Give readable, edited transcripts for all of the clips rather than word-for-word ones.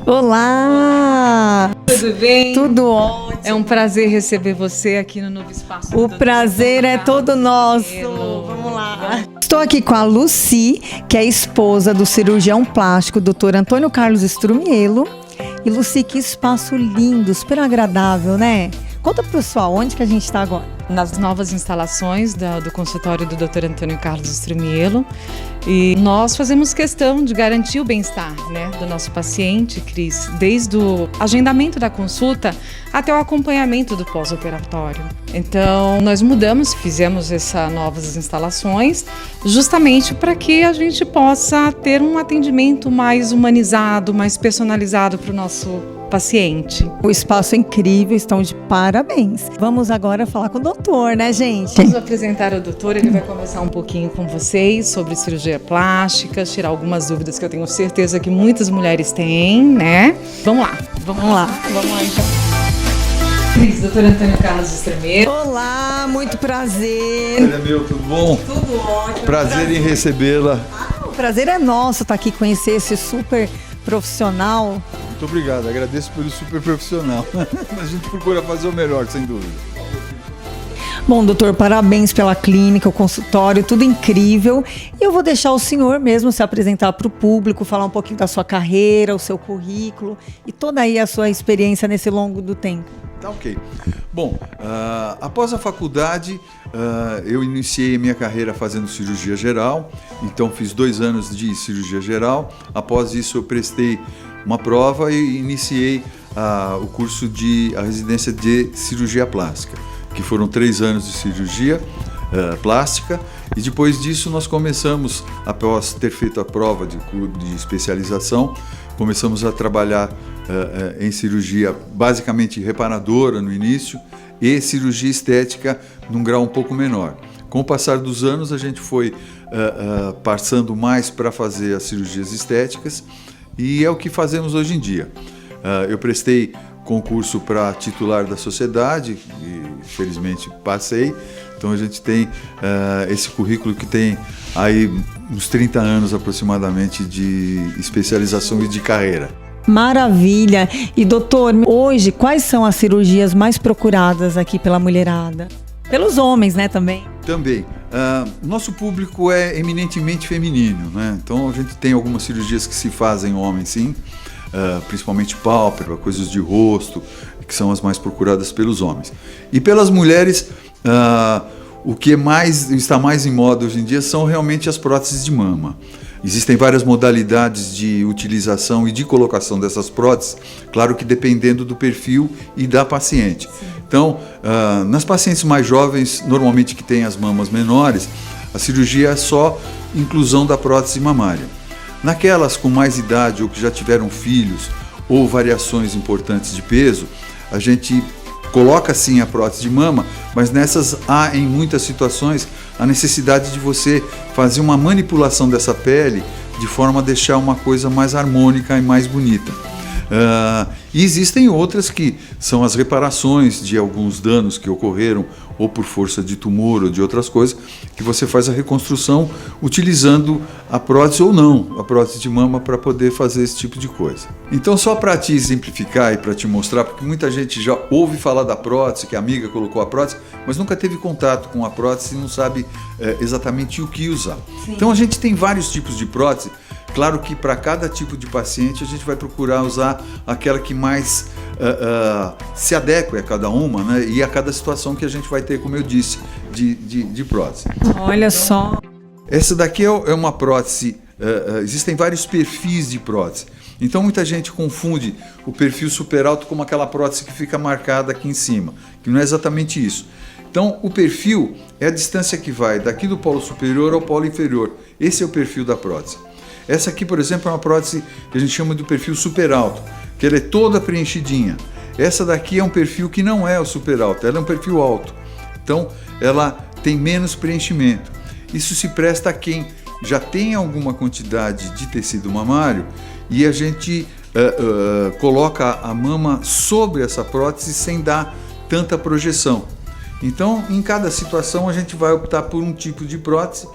Olá! Tudo bem? Tudo ótimo. É um prazer receber você aqui no novo espaço. O prazer é todo nosso. Vamos lá. Estou aqui com a Lucy, que é esposa do cirurgião plástico, Dr. Antônio Carlos Strumiello. E Lucy, que espaço lindo, super agradável, né? Conta pro pessoal, onde que a gente está agora? Nas novas instalações do consultório do Dr. Antônio Carlos Strumiello. E nós fazemos questão de garantir o bem-estar, né, do nosso paciente, Cris, desde o agendamento da consulta até o acompanhamento do pós-operatório. Então, nós fizemos essas novas instalações justamente para que a gente possa ter um atendimento mais humanizado, mais personalizado para o nosso paciente. O espaço é incrível, estão de parabéns. Vamos agora falar com o doutor, né, gente? Vamos apresentar o doutor, ele vai conversar um pouquinho com vocês sobre cirurgia plástica, tirar algumas dúvidas que eu tenho certeza que muitas mulheres têm, né? Vamos lá então. Cris, doutor Antônio Carlos Strumiello. Olá, muito prazer. Olha, meu, tudo bom? Tudo ótimo. Prazer em recebê-la. O prazer é nosso estar aqui, conhecer esse super profissional. Muito obrigado, agradeço pelo super profissional. A gente procura fazer o melhor, sem dúvida. Bom, doutor, parabéns pela clínica, o consultório, tudo incrível. E eu vou deixar o senhor mesmo se apresentar para o público, falar um pouquinho da sua carreira, o seu currículo e toda aí a sua experiência nesse longo do tempo. Tá ok. Bom, após a faculdade, eu iniciei a minha carreira fazendo cirurgia geral, então fiz 2 anos de cirurgia geral. Após isso, eu prestei uma prova e iniciei o curso a residência de cirurgia plástica, que foram 3 anos de cirurgia plástica, e depois disso nós começamos, após ter feito a prova de especialização, começamos a trabalhar em cirurgia basicamente reparadora no início e cirurgia estética num grau um pouco menor. Com o passar dos anos a gente foi passando mais para fazer as cirurgias estéticas e é o que fazemos hoje em dia. Eu prestei concurso para titular da sociedade e felizmente passei. Então a gente tem esse currículo que tem aí uns 30 anos aproximadamente de especialização e de carreira. Maravilha! E doutor, hoje quais são as cirurgias mais procuradas aqui pela mulherada? Pelos homens, né, também? Também. Nosso público é eminentemente feminino, né? Então a gente tem algumas cirurgias que se fazem homens, sim, principalmente pálpebra, coisas de rosto, que são as mais procuradas pelos homens. E pelas mulheres, o que está mais em moda hoje em dia são realmente as próteses de mama. Existem várias modalidades de utilização e de colocação dessas próteses, claro que dependendo do perfil e da paciente. Sim. Então, nas pacientes mais jovens, normalmente que têm as mamas menores, a cirurgia é só inclusão da prótese mamária. Naquelas com mais idade ou que já tiveram filhos ou variações importantes de peso, a gente coloca sim a prótese de mama, mas nessas há em muitas situações a necessidade de você fazer uma manipulação dessa pele de forma a deixar uma coisa mais harmônica e mais bonita. E existem outras que são as reparações de alguns danos que ocorreram ou por força de tumor ou de outras coisas, que você faz a reconstrução utilizando a prótese ou não, a prótese de mama para poder fazer esse tipo de coisa. Então só para te exemplificar e para te mostrar, porque muita gente já ouve falar da prótese, que a amiga colocou a prótese, mas nunca teve contato com a prótese e não sabe exatamente o que usar. Sim. Então a gente tem vários tipos de prótese. Claro que para cada tipo de paciente a gente vai procurar usar aquela que mais se adequa a cada uma, né? E a cada situação que a gente vai ter, como eu disse, de prótese. Olha só. Essa daqui é uma prótese, existem vários perfis de prótese. Então muita gente confunde o perfil super alto como aquela prótese que fica marcada aqui em cima, que não é exatamente isso. Então o perfil é a distância que vai daqui do polo superior ao polo inferior. Esse é o perfil da prótese. Essa aqui, por exemplo, é uma prótese que a gente chama de perfil super alto, que ela é toda preenchidinha. Essa daqui é um perfil que não é o super alto, ela é um perfil alto. Então, ela tem menos preenchimento. Isso se presta a quem já tem alguma quantidade de tecido mamário e a gente coloca a mama sobre essa prótese sem dar tanta projeção. Então, em cada situação, a gente vai optar por um tipo de prótese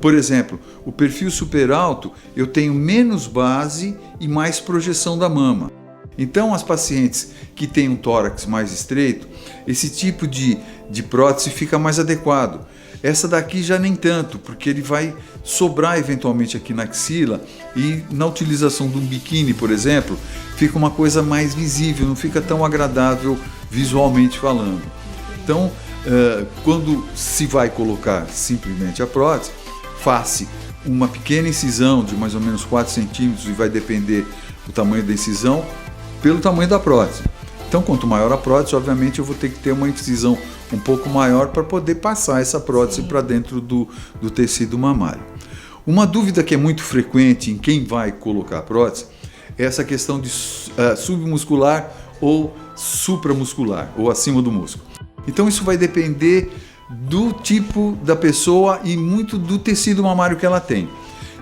Por exemplo, o perfil super alto, eu tenho menos base e mais projeção da mama. Então, as pacientes que têm um tórax mais estreito, esse tipo de prótese fica mais adequado. Essa daqui já nem tanto, porque ele vai sobrar eventualmente aqui na axila e na utilização de um biquíni, por exemplo, fica uma coisa mais visível, não fica tão agradável visualmente falando. Então, quando se vai colocar simplesmente a prótese, faça uma pequena incisão de mais ou menos 4 centímetros e vai depender do tamanho da incisão pelo tamanho da prótese. Então, quanto maior a prótese, obviamente eu vou ter que ter uma incisão um pouco maior para poder passar essa prótese para dentro do tecido mamário. Uma dúvida que é muito frequente em quem vai colocar a prótese é essa questão de submuscular ou supramuscular, ou acima do músculo. Então isso vai depender do tipo da pessoa e muito do tecido mamário que ela tem.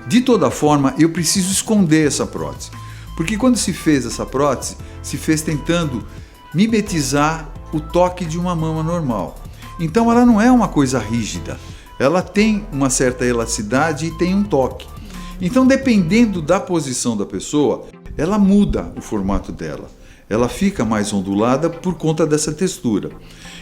De toda forma, eu preciso esconder essa prótese, porque quando se fez essa prótese, se fez tentando mimetizar o toque de uma mama normal. Então ela não é uma coisa rígida, ela tem uma certa elasticidade e tem um toque. Então, dependendo da posição da pessoa, ela muda o formato dela. Ela fica mais ondulada por conta dessa textura.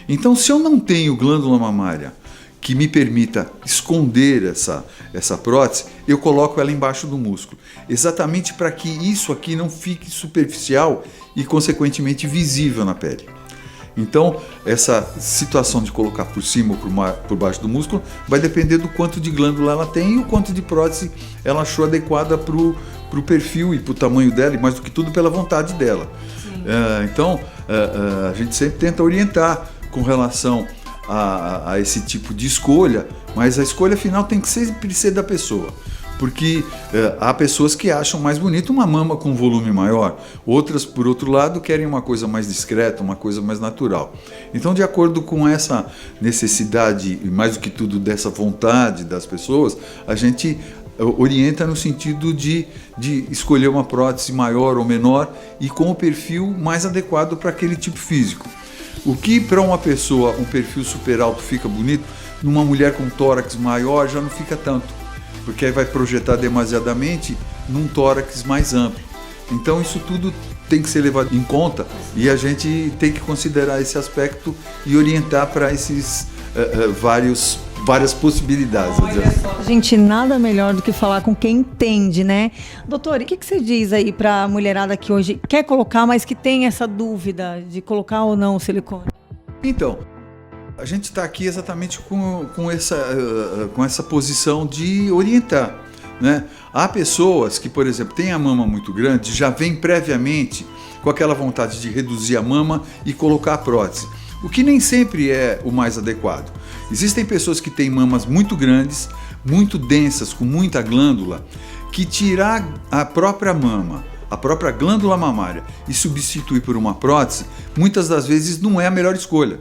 Então, se eu não tenho glândula mamária que me permita esconder essa prótese, eu coloco ela embaixo do músculo, exatamente para que isso aqui não fique superficial e, consequentemente, visível na pele. Então, essa situação de colocar por cima ou por baixo do músculo vai depender do quanto de glândula ela tem e o quanto de prótese ela achou adequada para o perfil e para o tamanho dela, e mais do que tudo pela vontade dela. Então, a gente sempre tenta orientar com relação a esse tipo de escolha, mas a escolha final tem que sempre ser da pessoa. Porque há pessoas que acham mais bonito uma mama com volume maior, outras, por outro lado, querem uma coisa mais discreta, uma coisa mais natural. Então, de acordo com essa necessidade, e mais do que tudo dessa vontade das pessoas, a gente orienta no sentido de escolher uma prótese maior ou menor e com o perfil mais adequado para aquele tipo físico. O que para uma pessoa, um perfil super alto fica bonito, numa mulher com tórax maior já não fica tanto, porque aí vai projetar demasiadamente num tórax mais amplo. Então isso tudo tem que ser levado em conta e a gente tem que considerar esse aspecto e orientar para esses várias possibilidades. Gente, nada melhor do que falar com quem entende, né? Doutor, e o que você diz aí para a mulherada que hoje quer colocar, mas que tem essa dúvida de colocar ou não o silicone? Então, a gente está aqui exatamente com essa posição de orientar, né? Há pessoas que, por exemplo, têm a mama muito grande, já vêm previamente com aquela vontade de reduzir a mama e colocar a prótese, o que nem sempre é o mais adequado. Existem pessoas que têm mamas muito grandes, muito densas, com muita glândula, que tirar a própria mama, a própria glândula mamária e substituir por uma prótese, muitas das vezes não é a melhor escolha.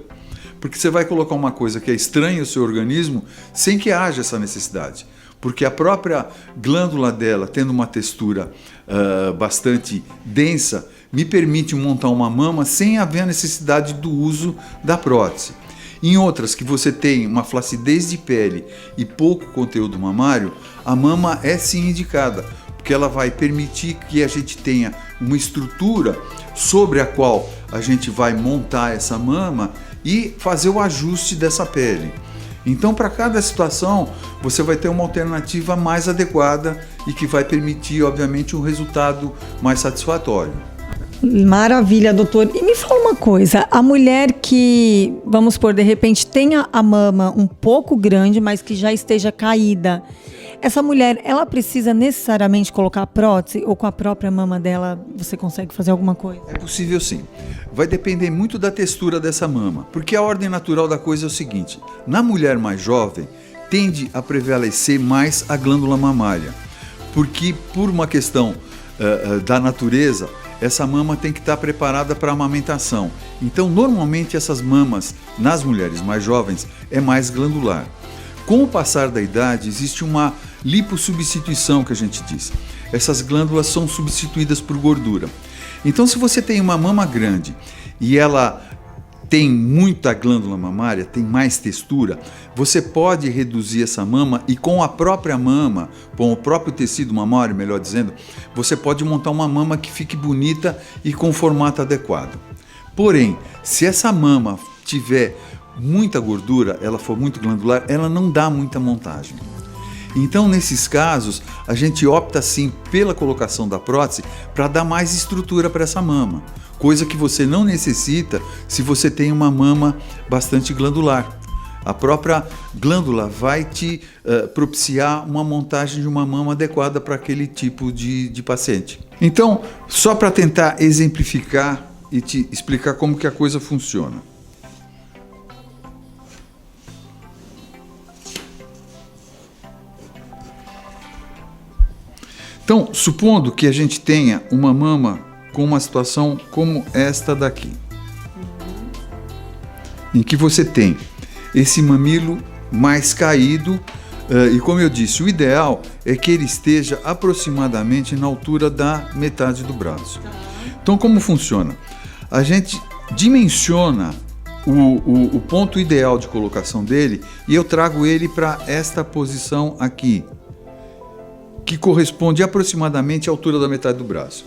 Porque você vai colocar uma coisa que é estranha ao seu organismo sem que haja essa necessidade. Porque a própria glândula dela, tendo uma textura bastante densa, me permite montar uma mama sem haver a necessidade do uso da prótese. Em outras, que você tem uma flacidez de pele e pouco conteúdo mamário, a mama é sim indicada, porque ela vai permitir que a gente tenha uma estrutura sobre a qual a gente vai montar essa mama e fazer o ajuste dessa pele. Então, para cada situação, você vai ter uma alternativa mais adequada e que vai permitir, obviamente, um resultado mais satisfatório. Maravilha, doutor. E me fala uma coisa, a mulher que, vamos supor, de repente tenha a mama um pouco grande, mas que já esteja caída, essa mulher, ela precisa necessariamente colocar prótese ou com a própria mama dela você consegue fazer alguma coisa? É possível sim. Vai depender muito da textura dessa mama, porque a ordem natural da coisa é o seguinte, na mulher mais jovem, tende a prevalecer mais a glândula mamária, porque por uma questão da natureza, essa mama tem que estar preparada para a amamentação. Então, normalmente, essas mamas, nas mulheres mais jovens, é mais glandular. Com o passar da idade, existe uma lipossubstituição, que a gente diz. Essas glândulas são substituídas por gordura. Então, se você tem uma mama grande e ela tem muita glândula mamária, tem mais textura, você pode reduzir essa mama e com a própria mama, com o próprio tecido mamário, melhor dizendo, você pode montar uma mama que fique bonita e com formato adequado. Porém, se essa mama tiver muita gordura, ela for muito glandular, ela não dá muita montagem. Então, nesses casos, a gente opta sim pela colocação da prótese para dar mais estrutura para essa mama, coisa que você não necessita se você tem uma mama bastante glandular. A própria glândula vai te propiciar uma montagem de uma mama adequada para aquele tipo de paciente. Então, só para tentar exemplificar e te explicar como que a coisa funciona. Então, supondo que a gente tenha uma mama com uma situação como esta daqui, em que você tem esse mamilo mais caído, e como eu disse, o ideal é que ele esteja aproximadamente na altura da metade do braço. Então, como funciona? A gente dimensiona o ponto ideal de colocação dele e eu trago ele para esta posição aqui, que corresponde aproximadamente à altura da metade do braço.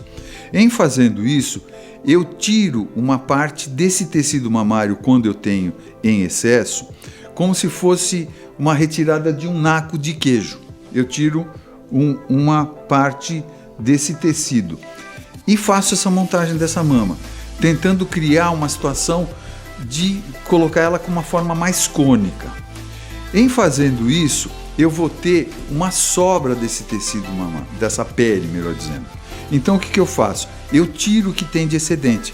Em fazendo isso, eu tiro uma parte desse tecido mamário quando eu tenho em excesso, como se fosse uma retirada de um naco de queijo. Eu tiro uma parte desse tecido e faço essa montagem dessa mama, tentando criar uma situação de colocar ela com uma forma mais cônica. Em fazendo isso, eu vou ter uma sobra desse tecido mamário, dessa pele, melhor dizendo. Então o que eu faço? Eu tiro o que tem de excedente.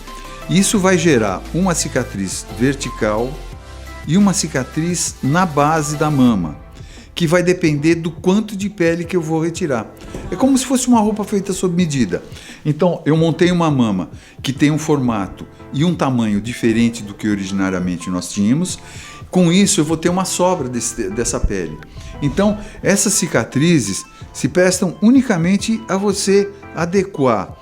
Isso vai gerar uma cicatriz vertical e uma cicatriz na base da mama, que vai depender do quanto de pele que eu vou retirar. É como se fosse uma roupa feita sob medida. Então eu montei uma mama que tem um formato e um tamanho diferente do que originariamente nós tínhamos. Com isso eu vou ter uma sobra dessa pele. Então essas cicatrizes se prestam unicamente a você adequar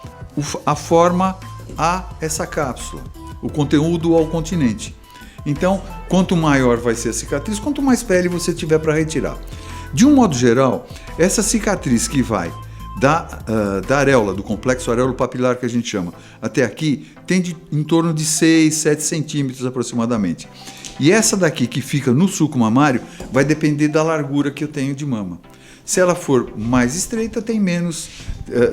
a forma a essa cápsula, o conteúdo ao continente. Então, quanto maior vai ser a cicatriz, quanto mais pele você tiver para retirar. De um modo geral, essa cicatriz que vai da areola, do complexo areolo-papilar que a gente chama, até aqui, tem em torno de 6, 7 centímetros aproximadamente. E essa daqui que fica no sulco mamário vai depender da largura que eu tenho de mama. Se ela for mais estreita, tem menos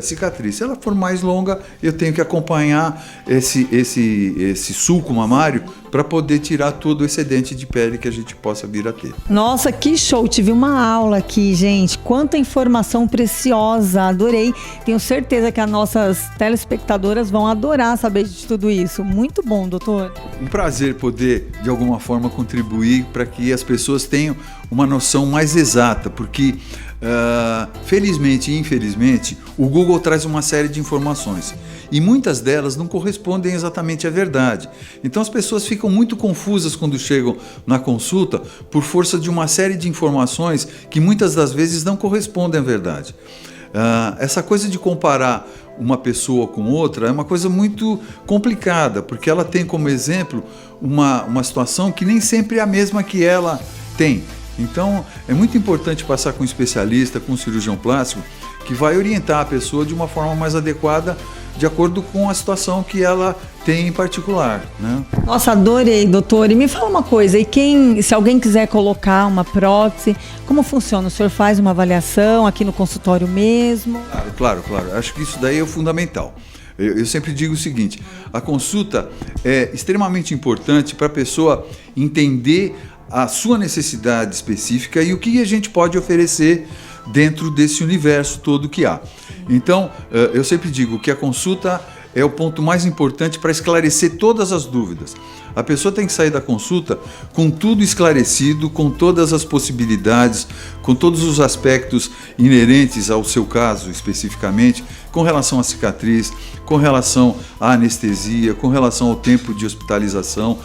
cicatriz. Se ela for mais longa, eu tenho que acompanhar esse sulco mamário para poder tirar todo o excedente de pele que a gente possa vir a ter. Nossa, que show! Tive uma aula aqui, gente. Quanta informação preciosa! Adorei. Tenho certeza que as nossas telespectadoras vão adorar saber de tudo isso. Muito bom, doutor. Um prazer poder, de alguma forma, contribuir para que as pessoas tenham uma noção mais exata, porque felizmente e infelizmente o Google traz uma série de informações e muitas delas não correspondem exatamente à verdade. Então as pessoas ficam muito confusas quando chegam na consulta por força de uma série de informações que muitas das vezes não correspondem à verdade. Essa coisa de comparar uma pessoa com outra é uma coisa muito complicada, porque ela tem como exemplo uma situação que nem sempre é a mesma que ela tem. Então, é muito importante passar com um especialista, com um cirurgião plástico, que vai orientar a pessoa de uma forma mais adequada, de acordo com a situação que ela tem em particular, né? Nossa, adorei, doutor. E me fala uma coisa, se alguém quiser colocar uma prótese, como funciona? O senhor faz uma avaliação aqui no consultório mesmo? Claro. Acho que isso daí é o fundamental. Eu sempre digo o seguinte, a consulta é extremamente importante para a pessoa entender a sua necessidade específica e o que a gente pode oferecer dentro desse universo todo que há. Então, eu sempre digo que a consulta é o ponto mais importante para esclarecer todas as dúvidas. A pessoa tem que sair da consulta com tudo esclarecido, com todas as possibilidades, com todos os aspectos inerentes ao seu caso especificamente, com relação à cicatriz, com relação à anestesia, com relação ao tempo de hospitalização,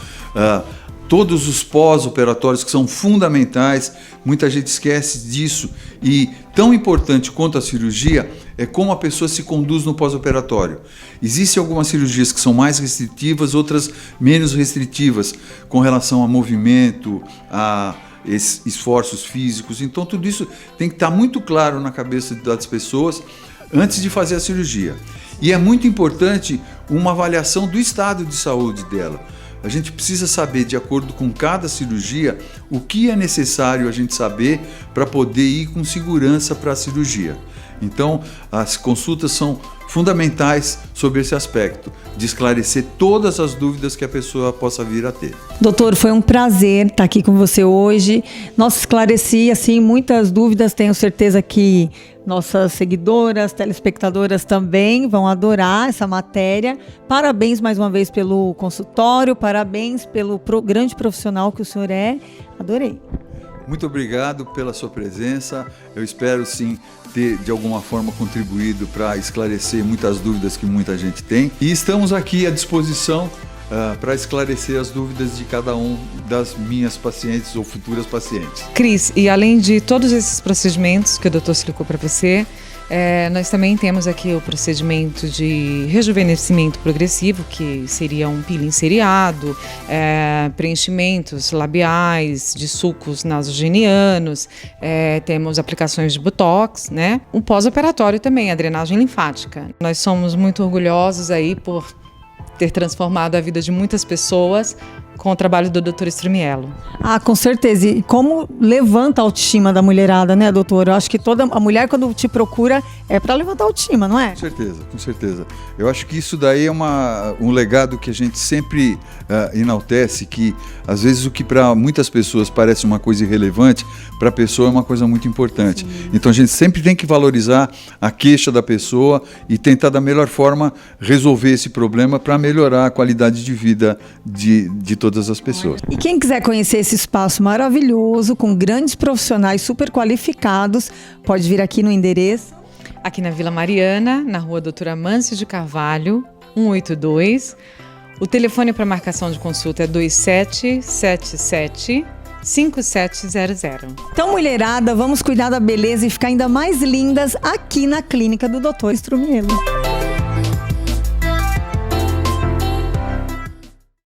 todos os pós-operatórios que são fundamentais, muita gente esquece disso, e tão importante quanto a cirurgia é como a pessoa se conduz no pós-operatório. Existem algumas cirurgias que são mais restritivas, outras menos restritivas, com relação a movimento, a esforços físicos. Então tudo isso tem que estar muito claro na cabeça das pessoas antes de fazer a cirurgia. E é muito importante uma avaliação do estado de saúde dela. A gente precisa saber, de acordo com cada cirurgia, o que é necessário a gente saber para poder ir com segurança para a cirurgia. Então, as consultas são fundamentais sobre esse aspecto, de esclarecer todas as dúvidas que a pessoa possa vir a ter. Doutor, foi um prazer estar aqui com você hoje. Nossa, esclareci assim, muitas dúvidas, tenho certeza que nossas seguidoras, telespectadoras também vão adorar essa matéria. Parabéns mais uma vez pelo consultório, parabéns pelo grande profissional que o senhor é. Adorei. Muito obrigado pela sua presença. Eu espero sim ter de alguma forma contribuído para esclarecer muitas dúvidas que muita gente tem. E estamos aqui à disposição para esclarecer as dúvidas de cada um das minhas pacientes ou futuras pacientes. Cris, e além de todos esses procedimentos que o doutor explicou para você, nós também temos aqui o procedimento de rejuvenescimento progressivo, que seria um peeling seriado, preenchimentos labiais, de sulcos nasogenianos, temos aplicações de botox, né? Um pós-operatório também, a drenagem linfática. Nós somos muito orgulhosos aí por ter transformado a vida de muitas pessoas com o trabalho do Dr. Strumiello. Ah, com certeza. E como levanta a autoestima da mulherada, né, doutor? Eu acho que toda a mulher, quando te procura, é para levantar a autoestima, não é? Com certeza, com certeza. Eu acho que isso daí é um legado que a gente sempre enaltece, que às vezes o que para muitas pessoas parece uma coisa irrelevante, para a pessoa é uma coisa muito importante. Sim. Então a gente sempre tem que valorizar a queixa da pessoa e tentar da melhor forma resolver esse problema para melhorar a qualidade de vida de todas as pessoas. E quem quiser conhecer esse espaço maravilhoso, com grandes profissionais super qualificados, pode vir aqui no endereço. Aqui na Vila Mariana, na rua Doutora Amâncio de Carvalho, 182. O telefone para marcação de consulta é 2777-5700. Então, mulherada, vamos cuidar da beleza e ficar ainda mais lindas aqui na clínica do Dr. Strumiello.